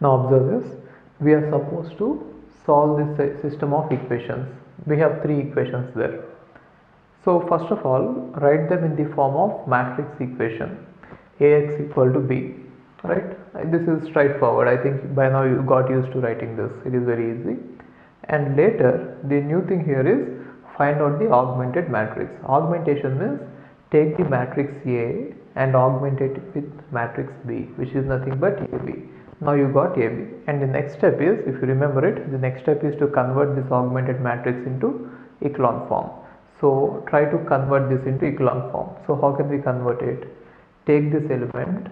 Now observe this, we are supposed to solve this system of equations. We have three equations there. So first of all, write them in the form of matrix equation, Ax equal to b, right? This is straightforward. I think by now you got used to writing this. It is very easy. And later, the new thing here is find out the augmented matrix. Augmentation means take the matrix A and augment it with matrix B, which is nothing but AB. Now you got AB, and the next step is, if you remember it, the next step is to convert this augmented matrix into echelon form. So try to convert this into echelon form. So how can we convert it? Take this element,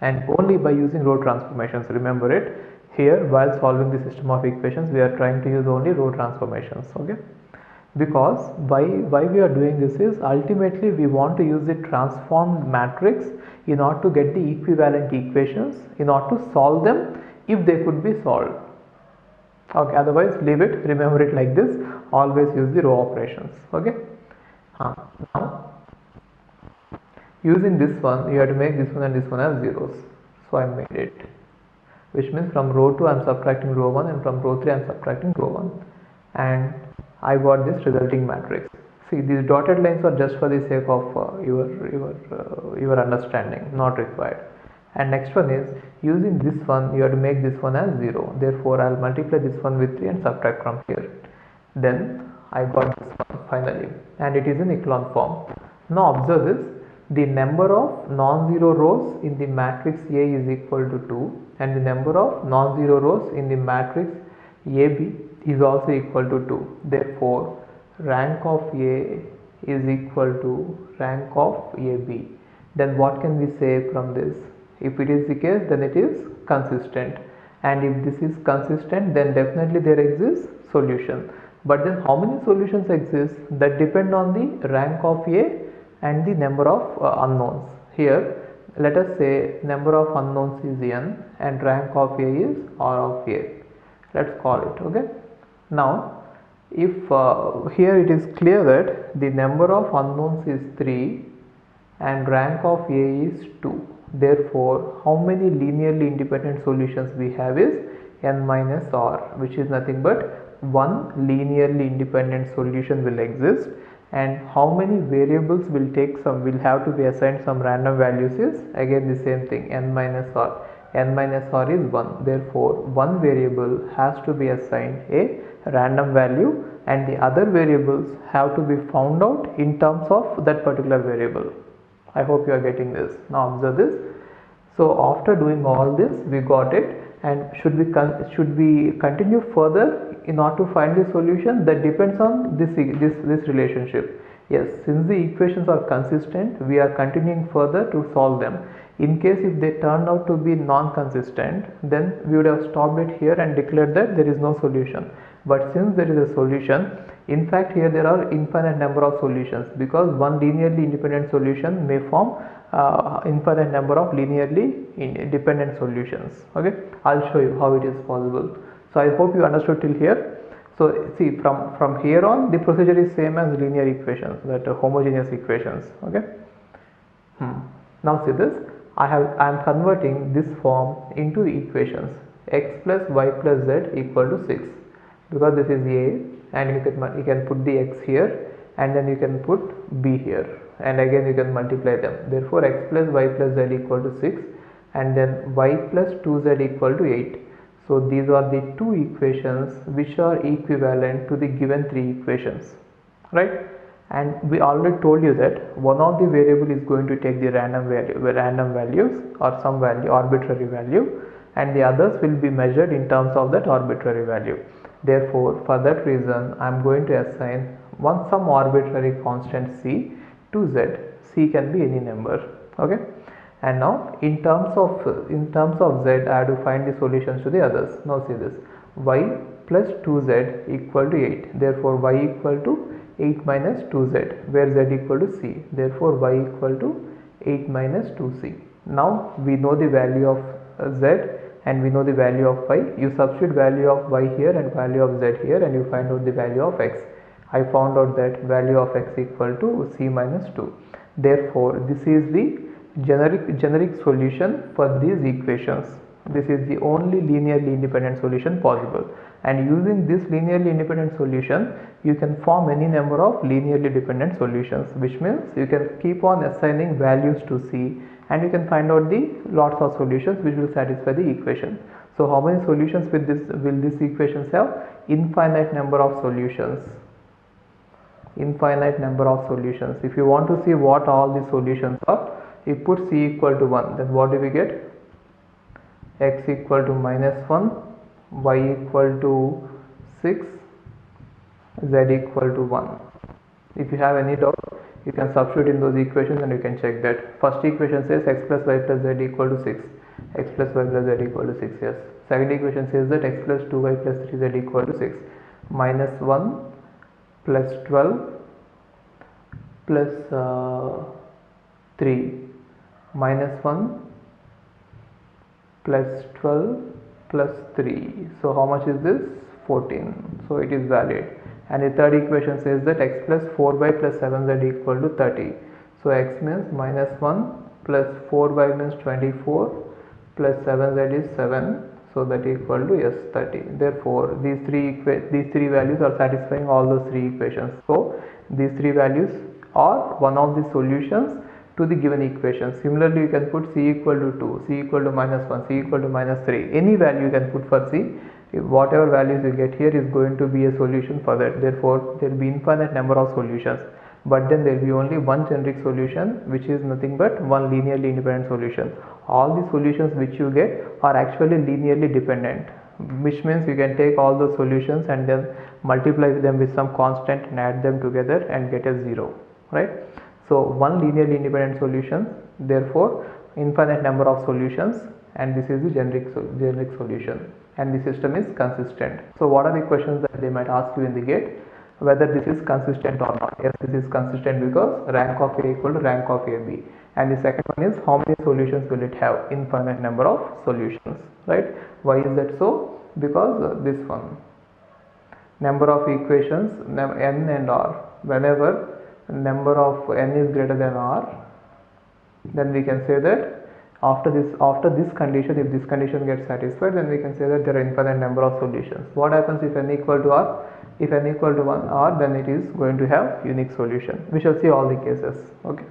and only by using row transformations, remember it, here while solving the system of equations we are trying to use only row transformations, okay? Because why we are doing this is ultimately we want to use the transformed matrix in order to get the equivalent equations, in order to solve them if they could be solved. Okay, otherwise leave it, remember it like this, always use the row operations, okay? Now using this one, you have to make this one and this one as zeros. So I made it, which means from row 2 I am subtracting row 1, and from row 3 I am subtracting row 1, and I got this resulting matrix. See, these dotted lines are just for the sake of your understanding, not required. And next one is, using this one you have to make this one as 0. Therefore I will multiply this one with 3 and subtract from here. Then I got this one finally, and it is in echelon form. Now observe this, the number of non-zero rows in the matrix A is equal to 2, and the number of non-zero rows in the matrix AB is also equal to 2. Therefore rank of A is equal to rank of AB. Then what can we say from this? If it is the case, then it is consistent, and if this is consistent, then definitely there exists solution. But then how many solutions exist? That depend on the rank of A and the number of unknowns. Here let us say number of unknowns is n and rank of A is R of A. Let's call it, okay? Now if here it is clear that the number of unknowns is 3 and rank of A is 2. Therefore how many linearly independent solutions we have is n minus r, which is nothing but one linearly independent solution will exist. And how many variables will have to be assigned some random values is again the same thing, n minus r. N minus r is 1. Therefore one variable has to be assigned a random value, and the other variables have to be found out in terms of that particular variable. I hope you are getting this. Now observe this. So after doing all this, we got it, and should we continue further in order to find the solution? That depends on this relationship. Yes, since the equations are consistent, we are continuing further to solve them. In case if they turned out to be non-consistent, then we would have stopped it here and declared that there is no solution. But since there is a solution, in fact here there are infinite number of solutions, because one linearly independent solution may form infinite number of linearly independent solutions. Okay, I'll show you how it is possible. So I hope you understood till here. So see, from here on the procedure is same as linear equations, that homogeneous equations. Okay. Now see this, I am converting this form into equations, x plus y plus z equal to 6, because this is A, and you can put the x here, and then you can put b here, and again you can multiply them. Therefore x plus y plus z equal to 6, and then y plus 2z equal to 8. So these are the two equations which are equivalent to the given three equations, right? And we already told you that one of the variable is going to take the random values or some value, arbitrary value, and the others will be measured in terms of that arbitrary value. Therefore for that reason I am going to assign some arbitrary constant c to z. C can be any number, okay? And now in terms of z, I have to find the solutions to the others. Now see this, y plus 2z equal to 8. Therefore y equal to 8 minus 2z, where z equal to c. Therefore y equal to 8 minus 2c. Now we know the value of z and we know the value of y. You substitute value of y here and value of z here, and you find out the value of x. I found out that value of x equal to c minus 2. Therefore this is the generic solution for these equations. This is the only linearly independent solution possible, and using this linearly independent solution you can form any number of linearly dependent solutions, which means you can keep on assigning values to C and you can find out the lots of solutions which will satisfy the equation. So how many solutions will this equations have? Infinite number of solutions. Infinite number of solutions. If you want to see what all the solutions are, you put C equal to 1, then what do we get? X equal to -1, y equal to 6, z equal to 1. If you have any doubt, you can substitute in those equations and you can check that. First equation says x plus y plus z equal to 6, x plus y plus z equal to 6, yes. Second equation says that x plus 2y plus 3z equal to 6, -1 plus 12 plus 3, -1 plus 12 plus 3. So how much is this? 14. So it is valid. And the third equation says that x plus 4y plus 7z equal to 30. So x means -1 plus 4y means 24 plus 7z is 7. So that equal to yes 30. Therefore these three values are satisfying all those three equations. So these three values are one of the solutions to the given equation. Similarly, you can put C equal to 2, C equal to -1, C equal to -3. Any value you can put for C. Whatever values you get here is going to be a solution for that. Therefore, there will be infinite number of solutions. But then there will be only one generic solution, which is nothing but one linearly independent solution. All the solutions which you get are actually linearly dependent, which means you can take all those solutions and then multiply them with some constant and add them together and get a 0, right? So one linearly independent solution, therefore infinite number of solutions, and this is the generic solution, and the system is consistent. So what are the questions that they might ask you in the gate? Whether this is consistent or not. Yes, this is consistent because rank of A equal to rank of AB. And the second one is how many solutions will it have? Infinite number of solutions, right? Why is that so? Because this one, number of equations, n and r. Whenever number of n is greater than r, then we can say that after this condition, if this condition gets satisfied, then we can say that there are infinite number of solutions. What happens if n equal to r? If n equal to 1 r, then it is going to have unique solution. We shall see all the cases. Okay.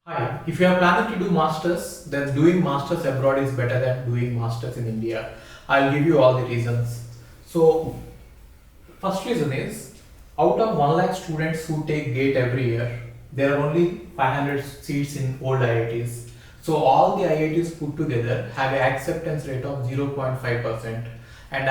Hi, if you are planning to do masters, then doing masters abroad is better than doing masters in India. I'll give you all the reasons. So first reason is, out of 1 lakh students who take GATE every year, there are only 500 seats in old IITs. So all the IITs put together have an acceptance rate of 0.5%, and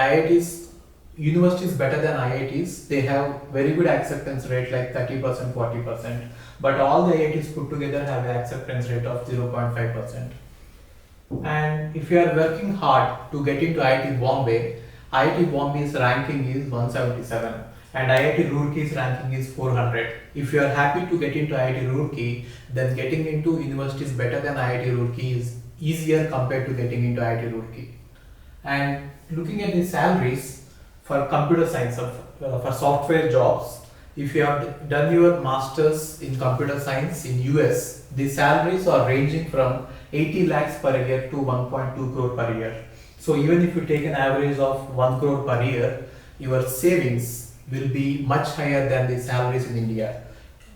universities better than IITs, they have very good acceptance rate like 30%, 40%, but all the IITs put together have an acceptance rate of 0.5%. And if you are working hard to get into IIT Bombay's ranking is 177. And IIT Roorkee's ranking is 400. If you are happy to get into IIT Roorkee, then getting into universities better than IIT Roorkee is easier compared to getting into IIT Roorkee. And looking at the salaries for computer science, for software jobs, if you have done your masters in computer science in US, the salaries are ranging from 80 lakhs per year to 1.2 crore per year. So even if you take an average of 1 crore per year, your savings will be much higher than the salaries in India.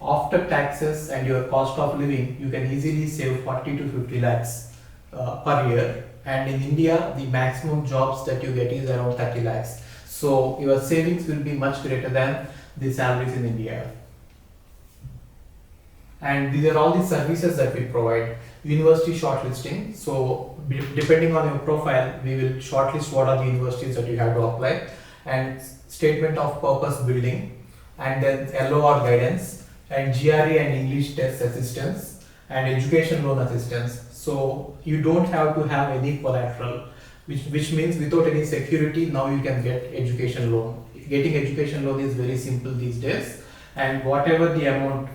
After taxes and your cost of living, you can easily save 40 to 50 lakhs per year. And in India, the maximum jobs that you get is around 30 lakhs. So your savings will be much greater than the salaries in India. And these are all the services that we provide. University shortlisting. So depending on your profile, we will shortlist what are the universities that you have to apply, and statement of purpose building, and then LOR guidance, and GRE and English test assistance, and education loan assistance. So you don't have to have any collateral, which means without any security, now you can get education loan. Getting education loan is very simple these days, and whatever the amount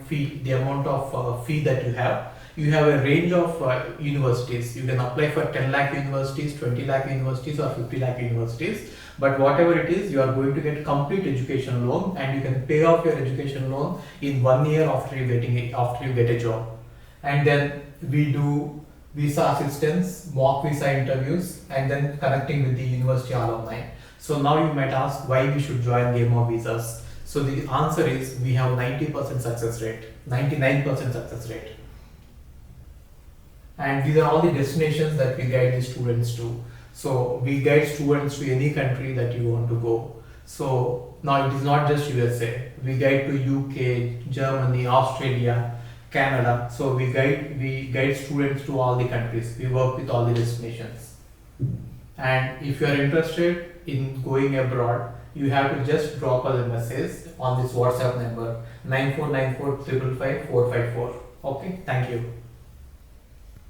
of fee that you have a range of universities. You can apply for 10 lakh universities, 20 lakh universities, or 50 lakh universities. But whatever it is, you are going to get complete education loan, and you can pay off your education loan in 1 year after you get a job. And then we do visa assistance, mock visa interviews, and then connecting with the university alumni. So now you might ask why we should join Game of Visas. So the answer is we have 90% success rate, 99% success rate. And these are all the destinations that we guide the students to. So we guide students to any country that you want to go. So now it is not just USA. We guide to UK, Germany, Australia, Canada. So we guide students to all the countries. We work with all the destinations. And if you are interested in going abroad, you have to just drop us a message on this WhatsApp number 9494 555 454. Okay, thank you.